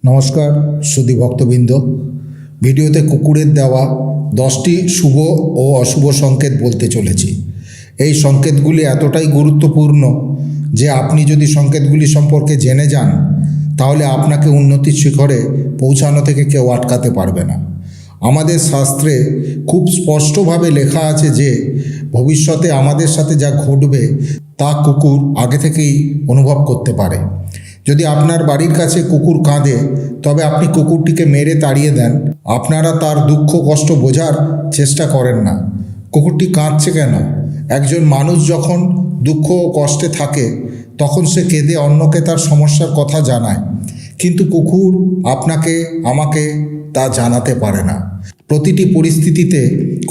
নমস্কার সুধী ভক্তবৃন্দ। ভিডিওতে কুকুরের দেওয়া 10টি শুভ ও অশুভ সংকেত বলতে চলেছি। এই সংকেতগুলি এতটাই গুরুত্বপূর্ণ যে আপনি যদি সংকেতগুলি সম্পর্কে জেনে যান তাহলে আপনাকে উন্নতির শিখরে পৌঁছানো থেকে কেউ আটকাতে পারবে না। আমাদের শাস্ত্রে খুব স্পষ্টভাবে লেখা আছে যে ভবিষ্যতে আমাদের সাথে যা ঘটবে তা কুকুর আগে থেকেই অনুভব করতে পারে। যদি আপনার বাড়ির কাছে কুকুর কাঁদে তবে আপনি কুকুরটিকে মেরে তাড়িয়ে দেন। আপনারা তার দুঃখ কষ্ট বোঝার চেষ্টা করেন না। কুকুরটি কাঁদছে কেন? একজন মানুষ যখন দুঃখ ও কষ্টে থাকে তখন সে কেঁদে অন্যকে তার সমস্যার কথা জানায়, কিন্তু কুকুর আপনাকে আমাকে তা জানাতে পারে না। প্রতিটি পরিস্থিতিতে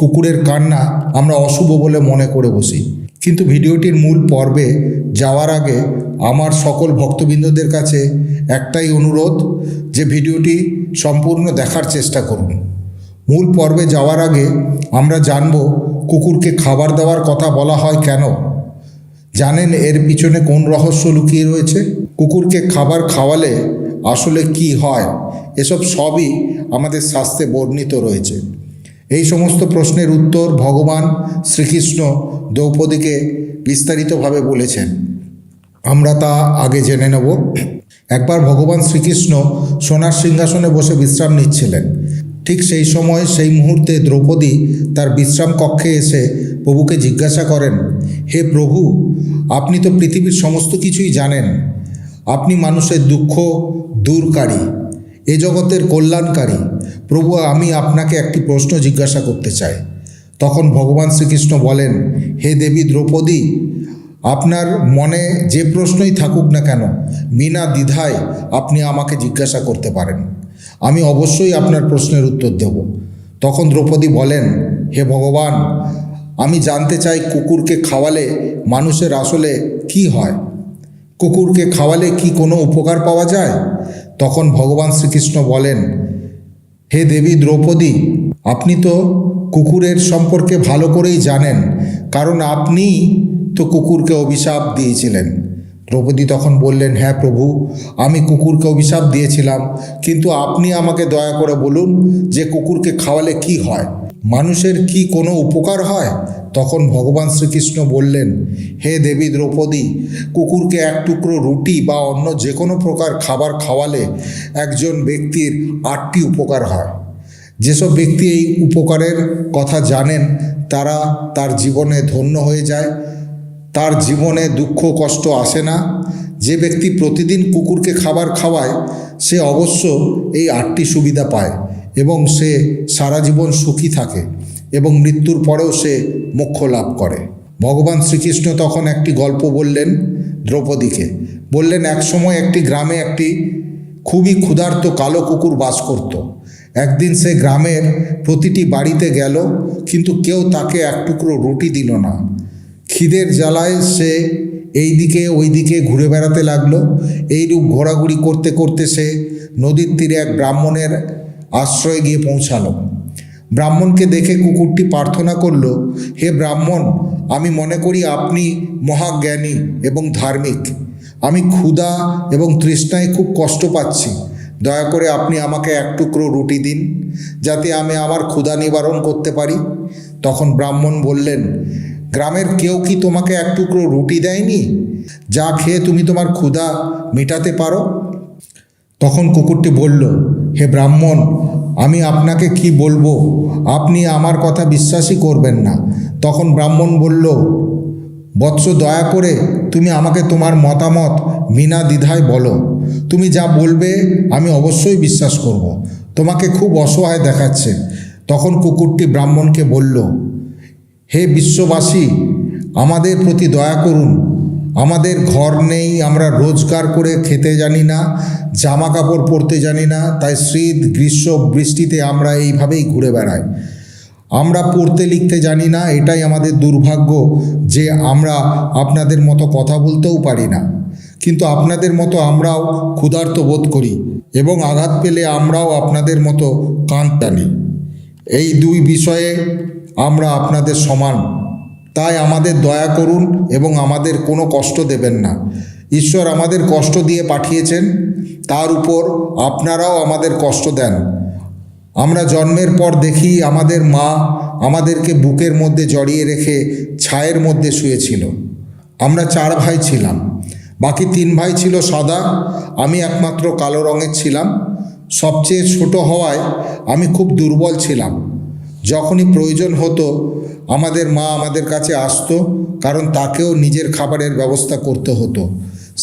কুকুরের কান্না আমরা অশুভ বলে মনে করে বসি। কিন্তু ভিডিওটির মূল পর্বে যাওয়ার আগে আমার সকল ভক্তবৃন্দদের কাছে একটাই অনুরোধ যে ভিডিওটি সম্পূর্ণ দেখার চেষ্টা করুন। মূল পর্বে যাওয়ার আগে আমরা জানব কুকুরকে খাবার দেওয়ার কথা বলা হয় কেন। জানেন এর পিছনে কোন রহস্য লুকিয়ে রয়েছে? কুকুরকে খাবার খাওয়ালে আসলে কি হয়, এসব সবই আমাদের শাস্ত্রে বর্ণিত রয়েছে। এই সমস্ত প্রশ্নের উত্তর ভগবান শ্রীকৃষ্ণ দ্রৌপদীকে বিস্তারিতভাবে বলেছেন। আমরা তা আগে জেনে নেব। একবার ভগবান শ্রীকৃষ্ণ সোনার সিংহাসনে বসে বিশ্রাম নিচ্ছিলেন। ঠিক সেই সময় সেই মুহূর্তে দ্রৌপদী তার বিশ্রাম কক্ষে এসে প্রভুকে জিজ্ঞাসা করেন, হে প্রভু, আপনি তো পৃথিবীর সমস্ত কিছুই জানেন। আপনি মানুষের দুঃখ দূরকারী, এ জগতের কল্যাণকারী। প্রভু, আমি আপনাকে একটি প্রশ্ন জিজ্ঞাসা করতে চাই। তখন ভগবান শ্রীকৃষ্ণ বলেন, হে দেবী দ্রৌপদী, আপনার মনে যে প্রশ্নই থাকুক না কেন বিনা দ্বিধায় আপনি আমাকে জিজ্ঞাসা করতে পারেন। আমি অবশ্যই আপনার প্রশ্নের উত্তর দেব। তখন দ্রৌপদী বলেন, হে ভগবান, আমি জানতে চাই কুকুরকে খাওয়ালে মানুষের আসলে কি হয়। কুকুরকে খাওয়ালে কি কোনো উপকার পাওয়া যায়? তখন ভগবান শ্রীকৃষ্ণ বলেন, হে দেবী দ্রৌপদী, আপনি তো কুকুরের সম্পর্কে ভালো করেই জানেন, কারণ আপনি তো কুকুরকে অভিশাপ দিয়েছিলেন। দ্রৌপদী তখন বললেন, হ্যাঁ প্রভু, আমি কুকুরকে অভিশাপ দিয়েছিলাম, কিন্তু আপনি আমাকে দয়া করে বলুন যে কুকুরকে খাওয়ালে কি হয়, মানুষের কি কোনো উপকার হয়? তখন ভগবান শ্রীকৃষ্ণ বললেন, হে দেবী দ্রৌপদী, কুকুরকে এক টুকরো রুটি বা অন্য যে কোনো প্রকার খাবার খাওয়ালে একজন ব্যক্তির 8টি উপকার হয়। যেসব ব্যক্তি এই উপকারের কথা জানেন তারা তার জীবনে ধন্য হয়ে যায়, তার জীবনে দুঃখ কষ্ট আসে না। যে ব্যক্তি প্রতিদিন কুকুরকে খাবার খাওয়ায় সে অবশ্য এই 8টি সুবিধা পায় এবং সে সারা জীবন সুখী থাকে এবং মৃত্যুর পরেও সে মোক্ষ লাভ করে। ভগবান শ্রীকৃষ্ণ তখন একটি গল্প বললেন দ্রৌপদীকে। বললেন, এক সময় একটি গ্রামে একটি খুবই ক্ষুধার্ত কালো কুকুর বাস করত। একদিন সে গ্রামের প্রতিটি বাড়িতে গেল, কিন্তু কেউ তাকে এক টুকরো রুটি দিল না। খিদের জ্বালায় সে এই দিকে ওই দিকে ঘুরে বেড়াতে লাগলো। এইরূপ ঘোরাঘুরি করতে করতে সে নদীর তীরে এক ব্রাহ্মণের আশ্রয়ে গিয়ে পৌঁছালো। ব্রাহ্মণকে দেখে কুকুরটি প্রার্থনা করল, হে ব্রাহ্মণ, আমি মনে করি আপনি মহাজ্ঞানী এবং ধার্মিক। আমি ক্ষুধা এবং তৃষ্ণায় খুব কষ্ট পাচ্ছি। দয়া করে আপনি আমাকে এক টুকরো রুটি দিন যাতে আমি আমার ক্ষুধা নিবারণ করতে পারি। তখন ব্রাহ্মণ বললেন, গ্রামের কেউ কি তোমাকে এক টুকরো রুটি দেয়নি যা খেয়ে তুমি তোমার ক্ষুধা মেটাতে পারো? তখন কুকুরটি বলল, হে ব্রাহ্মণ, আমি আপনাকে কি বলবো, আপনি আমার কথা বিশ্বাসই করবেন না। তখন ব্রাহ্মণ বলল, বৎস, দয়া করে তুমি আমাকে তোমার মতামত বিনা দ্বিধায় বলো। তুমি যা বলবে আমি অবশ্যই বিশ্বাস করব। তোমাকে খুব অসহায় দেখাচ্ছে। তখন কুকুরটি ব্রাহ্মণকে বলল, হে বিশ্ববাসী, আমাদের প্রতি দয়া করুন। আমাদের ঘর নেই, আমরা রোজগার করে খেতে জানি না, জামা কাপড় পরতে জানি না, তাই শীত গ্রীষ্ম বৃষ্টিতে আমরা এইভাবেই ঘুরে বেড়াই। আমরা পড়তে লিখতে জানি না, এটাই আমাদের দুর্ভাগ্য যে আমরা আপনাদের মতো কথা বলতেও পারি না। কিন্তু আপনাদের মতো আমরাও ক্ষুধার্ত বোধ করি এবং আঘাত পেলে আমরাও আপনাদের মতো কাঁদ টানি। এই দুই বিষয়ে আমরা আপনাদের সমান, তাই আমাদের দয়া করুন এবং আমাদের কোনো কষ্ট দেবেন না। ঈশ্বর আমাদের কষ্ট দিয়ে পাঠিয়েছেন, তার উপর আপনারাও আমাদের কষ্ট দেন। আমরা জন্মের পর দেখি আমাদের মা আমাদেরকে বুকের মধ্যে জড়িয়ে রেখে ছায়ের মধ্যে শুয়েছিল। আমরা 4 ভাই ছিলাম, বাকি 3 ভাই ছিল সাদা, আমি একমাত্র কালো রঙের ছিলাম। সবচেয়ে ছোট হওয়ায় আমি খুব দুর্বল ছিলাম। যখনই প্রয়োজন হতো আমাদের মা আমাদের কাছে আসতো, কারণ তাকেও নিজের খাবারের ব্যবস্থা করতে হতো।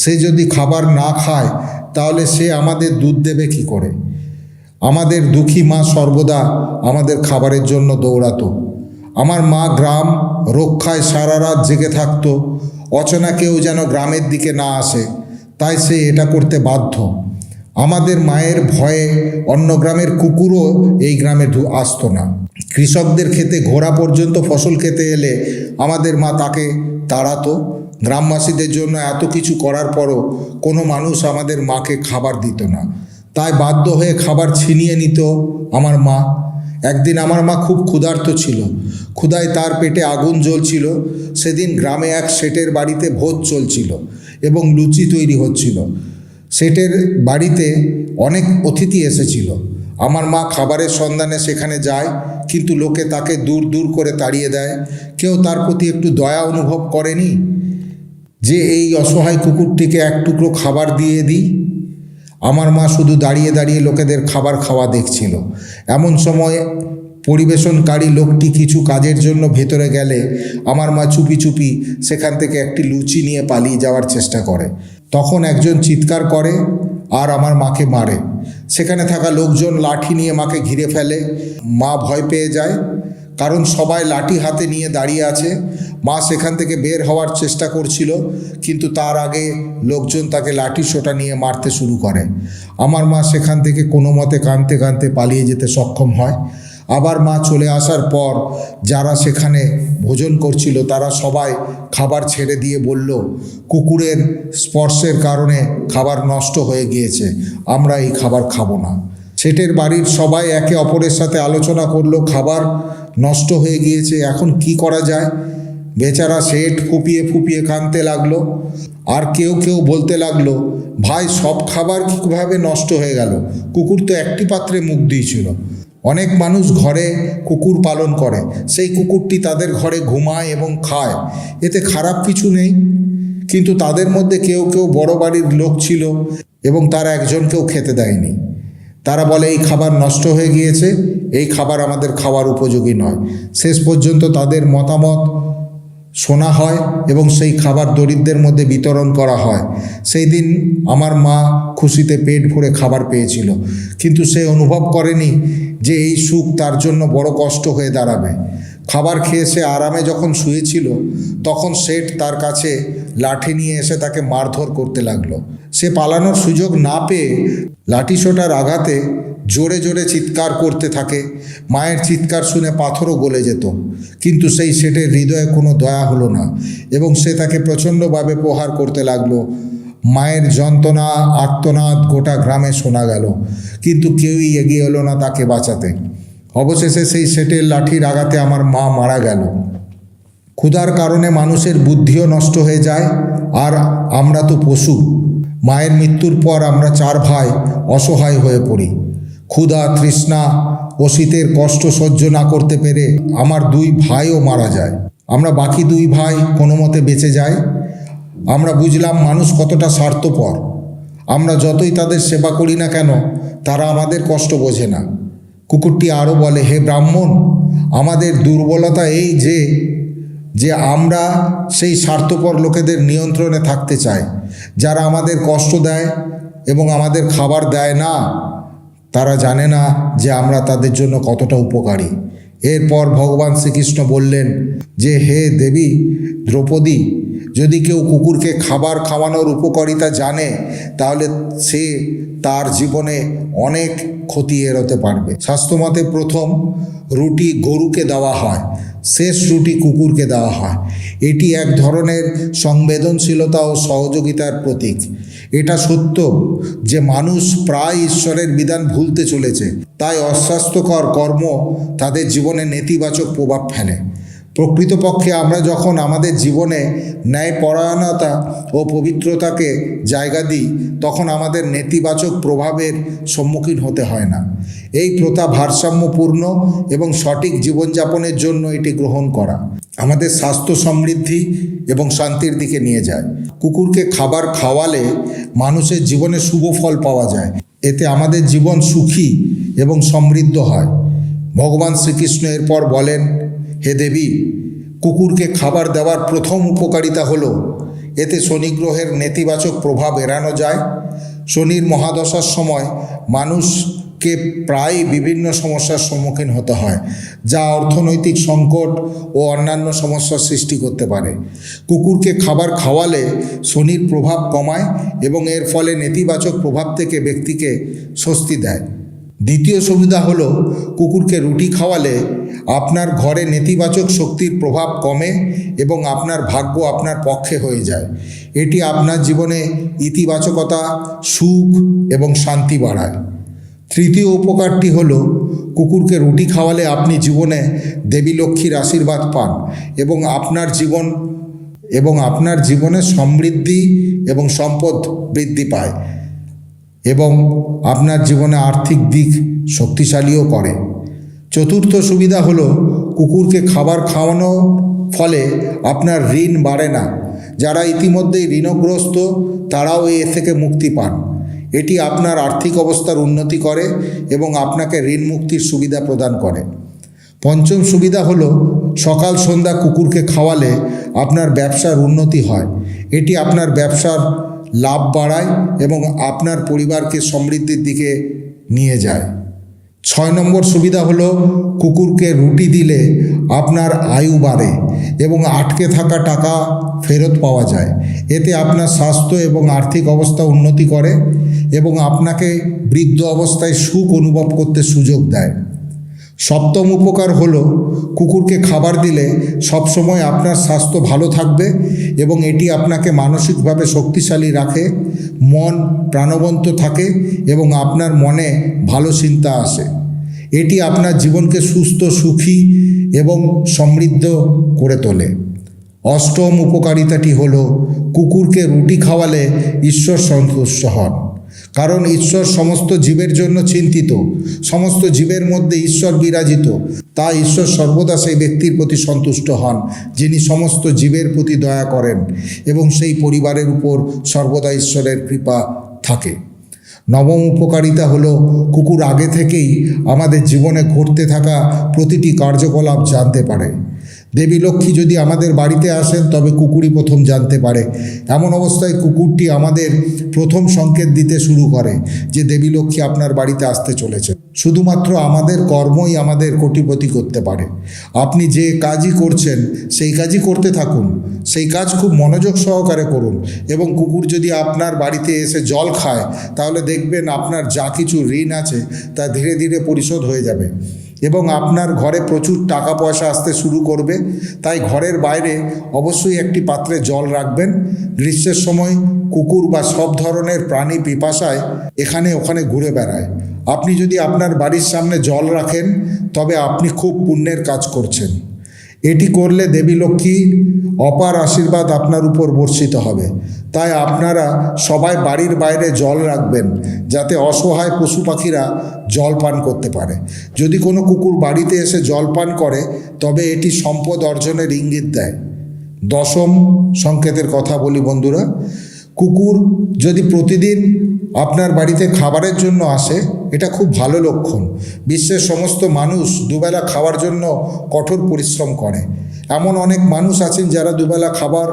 সে যদি খাবার না খায় তাহলে সে আমাদের দুধ দেবে কী করে? আমাদের দুঃখী মা সর্বদা আমাদের খাবারের জন্য দৌড়াতো। আমার মা গ্রাম রক্ষায় সারা রাত জেগে থাকতো, অচেনা কেউ যেন গ্রামের দিকে না আসে, তাই সে এটা করতে বাধ্য। আমাদের মায়ের ভয়ে অন্য গ্রামের কুকুরও এই গ্রামে আসতো না। কৃষকদের ক্ষেতে ঘোড়া পর্যন্ত ফসল খেতে এলে আমাদের মা তাকে তাড়াতো। গ্রামবাসীদের জন্য এত কিছু করার পরও কোনো মানুষ আমাদের মাকে খাবার দিত না, তাই বাধ্য হয়ে খাবার ছিনিয়ে নিত আমার মা। একদিন আমার মা খুব ক্ষুধার্ত ছিল, ক্ষুধায় তার পেটে আগুন জ্বলছিল। সেদিন গ্রামে এক শেঠের বাড়িতে ভোজ চলছিল এবং লুচি তৈরি হচ্ছিল। শেঠের বাড়িতে অনেক অতিথি এসেছিল। আমার মা খাবারের সন্ধানে সেখানে যায়, কিন্তু লোকে তাকে দূর দূর করে তাড়িয়ে দেয়। কেউ তার প্রতি একটু দয়া অনুভব করেনি যে এই অসহায় কুকুরটিকে এক টুকরো খাবার দিয়ে দিই। আমার মা শুধু দাঁড়িয়ে দাঁড়িয়ে লোকেদের খাবার খাওয়া দেখছিল। এমন সময় পরিবেশনকারী লোকটি কিছু কাজের জন্য ভেতরে গেলে আমার মা চুপি চুপি সেখান থেকে একটি লুচি নিয়ে পালিয়ে যাওয়ার চেষ্টা করে। তখন একজন চিৎকার করে আর আমার মাকে মারে। সেখানে থাকা লোকজন লাঠি নিয়ে মাকে ঘিরে ফেলে। মা ভয় পেয়ে যায়, কারণ সবাই লাঠি হাতে নিয়ে দাঁড়িয়ে আছে। মা সেখান থেকে বের হওয়ার চেষ্টা করছিল, কিন্তু তার আগে লোকজন তাকে লাঠি সোঁটা নিয়ে মারতে শুরু করে। আমার মা সেখান থেকে কোনো মতে কাঁদতে কাঁদতে পালিয়ে যেতে সক্ষম হয়। আবার মা চলে আসার পর যারা সেখানে ভোজন করছিল তারা সবাই খাবার ছেড়ে দিয়ে বলল, কুকুরের স্পর্শের কারণে খাবার নষ্ট হয়ে গিয়েছে, আমরা এই খাবার খাবো না। শেঠের বাড়ির সবাই একে অপরের সাথে আলোচনা করলো, খাবার নষ্ট হয়ে গিয়েছে, এখন কি করা যায়? বেচারা শেঠ ফুপিয়ে ফুপিয়ে কাঁদতে লাগলো। আর কেউ কেউ বলতে লাগলো, ভাই সব খাবার কীভাবে নষ্ট হয়ে গেল? কুকুর তো একটি পাত্রে মুখ দিয়েছিল। অনেক মানুষ ঘরে কুকুর পালন করে, সেই কুকুরটি তাদের ঘরে ঘুমায় এবং খায়, এতে খারাপ কিছু নেই। কিন্তু তাদের মধ্যে কেউ কেউ বড় বাড়ির লোক ছিল এবং তারা একজনকেও খেতে দেয়নি। তারা বলে এই খাবার নষ্ট হয়ে গিয়েছে, এই খাবার আমাদের খাওয়ার উপযোগী নয়। শেষ পর্যন্ত তাদের মতামত শোনা হয় এবং সেই খাবার দরিদ্রদের মধ্যে বিতরণ করা হয়। সেই দিন আমার মা খুশিতে পেট ভরে খাবার পেয়েছিল, কিন্তু সে অনুভব করেনি যে এই সুখ তার জন্য বড় কষ্ট হয়ে দাঁড়াবে। খাবার খেয়ে সে আরামে যখন শুয়েছিল, তখন শেঠ তার কাছে লাঠি নিয়ে এসে তাকে মারধর করতে লাগলো। সে পালানোর সুযোগ না পেয়ে লাঠিসোঁটার আঘাতে জোরে জোরে চিৎকার করতে থাকে। মায়ের চিৎকার শুনে পাথরও গলে যেত, কিন্তু সেই শেঠের হৃদয়ে কোনো দয়া হলো না এবং সে তাকে প্রচণ্ডভাবে প্রহার করতে লাগলো। মায়ের যন্ত্রণা আর্তনাদ গোটা গ্রামে শোনা গেল, কিন্তু কেউই এগিয়ে এলো না তাকে বাঁচাতে। অবশেষে সেই শেঠের লাঠির আঘাতে আমার মা মারা গেল। ক্ষুধার কারণে মানুষের বুদ্ধিও নষ্ট হয়ে যায়, আর আমরা তো পশু। মায়ের মৃত্যুর পর আমরা 4 ভাই অসহায় হয়ে পড়ি। ক্ষুধা, তৃষ্ণা ও শীতের কষ্ট সহ্য না করতে পেরে আমার 2 ভাইও মারা যায়। আমরা বাকি 2 ভাই কোনো মতে বেঁচে যাই। আমরা বুঝলাম মানুষ কতটা স্বার্থপর। আমরা যতই তাদের সেবা করি না কেন, তারা আমাদের কষ্ট বোঝে না। কুকুরটি আরও বলে, হে ব্রাহ্মণ, আমাদের দুর্বলতা এই যে আমরা সেই স্বার্থপর লোকেদের নিয়ন্ত্রণে থাকতে চাই, যারা আমাদের কষ্ট দেয় এবং আমাদের খাবার দেয় না। তারা জানে না যে আমরা তাদের জন্য কতটা উপকারী। এরপর ভগবান শ্রীকৃষ্ণ বললেন যে, হে দেবী দ্রৌপদী, যদি কেউ কুকুরকে খাবার খাওয়ানোর উপকারিতা জানে, তাহলে সে তার জীবনে অনেক ক্ষতি এড়াতে পারবে। শাস্ত্রমতে প্রথম রুটি গরুকে দেওয়া হয়, শেষ রুটি কুকুরকে দেওয়া হয়। এটি এক ধরনের সংবেদনশীলতা ও সহযোগিতার প্রতীক। এটা সত্য যে মানুষ প্রায় ঈশ্বরের বিধান ভুলতে চলেছে, তাই অস্বাস্থ্যকর কর্ম তাদের জীবনে নেতিবাচক প্রভাব ফেলে। প্রকৃতপক্ষে আমরা যখন আমাদের জীবনে ন্যায়পরায়ণতা ও পবিত্রতাকে জায়গা দিই, তখন আমাদের নেতিবাচক প্রভাবের সম্মুখীন হতে হয় না। এই প্রথা ভারসাম্যপূর্ণ এবং সঠিক জীবনযাপনের জন্য এটি গ্রহণ করা আমাদের স্বাস্থ্য সমৃদ্ধি এবং শান্তির দিকে নিয়ে যায়। কুকুরকে খাবার খাওয়ালে মানুষের জীবনে শুভ ফল পাওয়া যায়। এতে আমাদের জীবন সুখী এবং সমৃদ্ধ হয়। ভগবান শ্রীকৃষ্ণ এরপর বলেন, হে দেবী, কুকুরকে খাবার দেওয়ার প্রথম উপকারিতা হলো এতে শনি গ্রহের নেতিবাচক প্রভাব এড়ানো যায়। শনির মহাদশার সময় মানুষকে প্রায় বিভিন্ন সমস্যার সম্মুখীন হতে হয়, যা অর্থনৈতিক সংকট ও অন্যান্য সমস্যার সৃষ্টি করতে পারে। কুকুরকে খাবার খাওয়ালে শনির প্রভাব কমায় এবং এর ফলে নেতিবাচক প্রভাব থেকে ব্যক্তিকে স্বস্তি দেয়। দ্বিতীয় সুবিধা হলো কুকুরকে রুটি খাওয়ালে আপনার ঘরে নেতিবাচক শক্তির প্রভাব কমে এবং আপনার ভাগ্য আপনার পক্ষে হয়ে যায়। এটি আপনার জীবনে ইতিবাচকতা, সুখ এবং শান্তি বাড়ায়। তৃতীয় উপকারটি হলো কুকুরকে রুটি খাওয়ালে আপনি জীবনে দেবী লক্ষ্মীর আশীর্বাদ পান এবং আপনার জীবনে সমৃদ্ধি এবং সম্পদ বৃদ্ধি পায় এবং আপনার জীবনে আর্থিক দিক শক্তিশালীও করে। চতুর্থ সুবিধা হলো কুকুরকে খাবার খাওয়ানোর ফলে আপনার ঋণ বাড়ে না। যারা ইতিমধ্যেই ঋণগ্রস্ত তারাও এ থেকে মুক্তি পান। এটি আপনার আর্থিক অবস্থার উন্নতি করে এবং আপনাকে ঋণ মুক্তির সুবিধা প্রদান করে। পঞ্চম সুবিধা হলো সকাল সন্ধ্যা কুকুরকে খাওয়ালে আপনার ব্যবসার উন্নতি হয়। এটি আপনার ব্যবসার লাভ বাড়ায় এবং আপনার পরিবারকে সমৃদ্ধির দিকে নিয়ে যায়। 6 নম্বর সুবিধা হলো কুকুরকে রুটি দিলে আপনার আয়ু বাড়ে এবং আটকে থাকা টাকা ফেরত পাওয়া যায়। এতে আপনার স্বাস্থ্য এবং আর্থিক অবস্থা উন্নতি করে এবং আপনাকে বৃদ্ধ অবস্থায় সুখ অনুভব করতে সুযোগ দেয়। সপ্তম উপকার হলো কুকুরকে খাবার দিলে সবসময় আপনার স্বাস্থ্য ভালো থাকবে এবং এটি আপনাকে মানসিকভাবে শক্তিশালী রাখে, মন প্রাণবন্ত থাকে এবং আপনার মনে ভালো চিন্তা আসে। এটি আপনার জীবনকে সুস্থ, সুখী এবং সমৃদ্ধ করে তোলে। অষ্টম উপকারিতাটি হলো কুকুরকে রুটি খাওয়ালে ঈশ্বর সন্তুষ্ট হন। কারণ ঈশ্বর সমস্ত জীবের জন্য চিন্তিত, সমস্ত জীবের মধ্যে ঈশ্বর বিরাজিত। তাই ঈশ্বর সর্বদা সেই ব্যক্তির প্রতি সন্তুষ্ট হন যিনি সমস্ত জীবের প্রতি দয়া করেন এবং সেই পরিবারের উপর সর্বদা ঈশ্বরের কৃপা থাকে। নবম উপকারিতা হলো কুকুর আগে থেকেই আমাদের জীবনে ঘটতে থাকা প্রতিটি কার্যকলাপ জানতে পারে। দেবী লক্ষ্মী যদি আমাদের বাড়িতে আসেন তবে কুকুরই প্রথম জানতে পারে। এমন অবস্থায় কুকুরটি আমাদের প্রথম সংকেত দিতে শুরু করে যে দেবী লক্ষ্মী আপনার বাড়িতে আসতে চলেছে। শুধুমাত্র আমাদের কর্মই আমাদের কোটিপতি করতে পারে। আপনি যে কাজই করছেন সেই কাজই করতে থাকুন, সেই কাজ খুব মনোযোগ সহকারে করুন এবং কুকুর যদি আপনার বাড়িতে এসে জল খায় তাহলে দেখবেন আপনার যা কিছু ঋণ আছে তা ধীরে ধীরে পরিশোধ হয়ে যাবে এবং আপনার ঘরে প্রচুর টাকা পয়সা আসতে শুরু করবে। তাই ঘরের বাইরে অবশ্যই একটি পাত্রে জল রাখবেন। গ্রীষ্মের সময় কুকুর বা সব ধরনের প্রাণী পিপাসায় এখানে ওখানে ঘুরে বেড়ায়। আপনি যদি আপনার বাড়ির সামনে জল রাখেন তবে আপনি খুব পুণ্যের কাজ করছেন। এটি করলে দেবী লক্ষ্মী অপার আশীর্বাদ আপনার উপর বর্ষিত হবে। তাই আপনারা সবাই বাড়ির বাইরে জল রাখবেন যাতে অসহায় পশু পাখিরা জল পান করতে পারে। যদি কোনো কুকুর বাড়িতে এসে জল পান করে তবে এটি সম্পদ অর্জনের ইঙ্গিত দেয়। দশম সংকেতের কথা বলি বন্ধুরা, কুকুর যদি প্রতিদিন আপনার বাড়িতে খাবারের জন্য আসে এটা খুব ভালো লক্ষণ। বিশ্বের সমস্ত মানুষ দুবেলা খাওয়ার জন্য কঠোর পরিশ্রম করে। এমন অনেক মানুষ আছেন যারা দুবেলা খাবার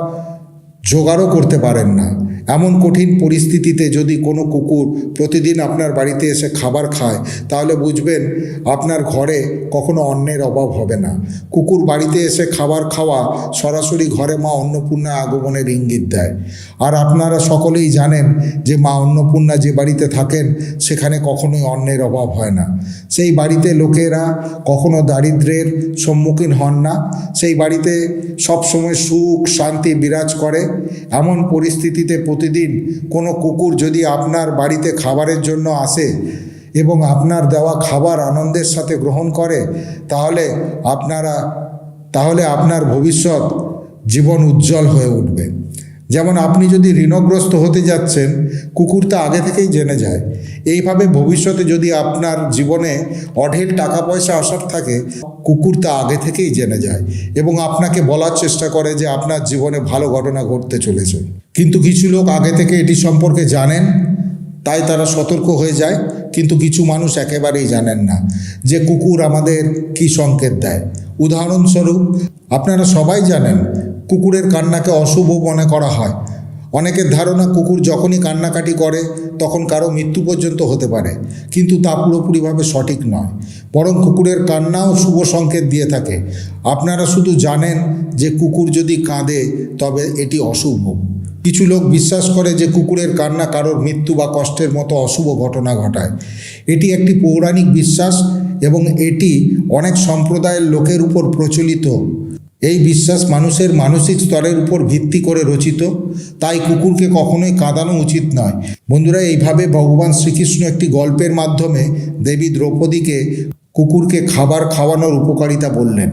জোগাড়ও করতে পারেন না। এমন কঠিন পরিস্থিতিতে যদি কোনো কুকুর প্রতিদিন আপনার বাড়িতে এসে খাবার খায় তাহলে বুঝবেন আপনার ঘরে কখনো অন্নের অভাব হবে না। কুকুর বাড়িতে এসে খাবার খাওয়া সরাসরি ঘরে মা অন্নপূর্ণা আগমনের ইঙ্গিত দেয়। আর আপনারা সকলেই জানেন যে মা অন্নপূর্ণা যে বাড়িতে থাকেন সেখানে কখনোই অন্নের অভাব হয় না। সেই বাড়িতে লোকেরা কখনো দারিদ্র্যের সম্মুখীন হন না। সেই বাড়িতে সবসময় সুখ শান্তি বিরাজ করে। এমন পরিস্থিতিতে প্রতিদিন কোনো কুকুর যদি আপনার বাড়িতে খাবারের জন্য আসে এবং আপনার দেওয়া খাবার আনন্দের সাথে গ্রহণ করে তাহলে আপনারা তাহলে আপনার ভবিষ্যৎ জীবন উজ্জ্বল হয়ে উঠবে। যেমন আপনি যদি ঋণগ্রস্ত হতে যাচ্ছেন, কুকুর তা আগে থেকেই জেনে যায়। এইভাবে ভবিষ্যতে যদি আপনার জীবনে অঢেল টাকা পয়সা আসার থাকে, কুকুর তা আগে থেকেই জেনে যায় এবং আপনাকে বলার চেষ্টা করে যে আপনার জীবনে ভালো ঘটনা ঘটতে চলেছে। কিন্তু কিছু লোক আগে থেকে এটি সম্পর্কে জানেন, তাই তারা সতর্ক হয়ে যায়। কিন্তু কিছু মানুষ একেবারেই জানেন না যে কুকুর আমাদের কী সংকেত দেয়। উদাহরণস্বরূপ, আপনারা সবাই জানেন কুকুরের কান্নাকে অশুভ মনে করা হয়। অনেকের ধারণা কুকুর যখনই কান্নাকাটি করে তখন কারো মৃত্যু পর্যন্ত হতে পারে, কিন্তু তা পুরোপুরিভাবে সঠিক নয়। বরং কুকুরের কান্নাও শুভ সংকেত দিয়ে থাকে। আপনারা শুধু জানেন যে কুকুর যদি কাঁদে তবে এটি অশুভ। কিছু লোক বিশ্বাস করে যে কুকুরের কান্না কারোর মৃত্যু বা কষ্টের মতো অশুভ ঘটনা ঘটায়। এটি একটি পৌরাণিক বিশ্বাস এবং এটি অনেক সম্প্রদায়ের লোকের উপর প্রচলিত। এই বিশ্বাস মানুষের মানসিক স্তরের উপর ভিত্তি করে রচিত, তাই কুকুরকে কখনোই কাঁদানো উচিত নয়। বন্ধুরা, এইভাবে ভগবান শ্রীকৃষ্ণ একটি গল্পের মাধ্যমে দেবী দ্রৌপদীকে কুকুরকে খাবার খাওয়ানোর উপকারিতা বললেন।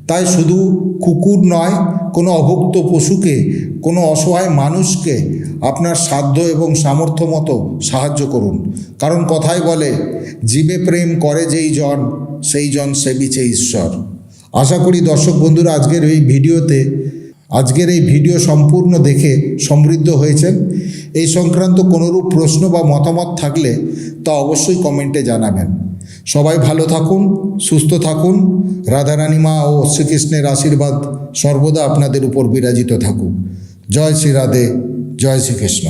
তাই শুধু কুকুর নয়, কোনো অভুক্ত পশুকে, কোনো অসহায় মানুষকে আপনার সাধ্য এবং সামর্থ্য মতো সাহায্য করুন। কারণ কথায় বলে, জীবে প্রেম করে যেই জন, সেই জন সেবিছে ঈশ্বর। আশা করি দর্শক বন্ধুরা আজকের এই ভিডিও সম্পূর্ণ দেখে সমৃদ্ধ হয়েছেন। এই সংক্রান্ত কোনোরূপ প্রশ্ন বা মতামত থাকলে তা অবশ্যই কমেন্টে জানাবেন। সবাই ভালো থাকুন, সুস্থ থাকুন। রাধারানী মা ও শ্রীকৃষ্ণের আশীর্বাদ সর্বদা আপনাদের উপর বিরাজিত থাকুক। জয় শ্রী রাধে, জয় শ্রীকৃষ্ণ।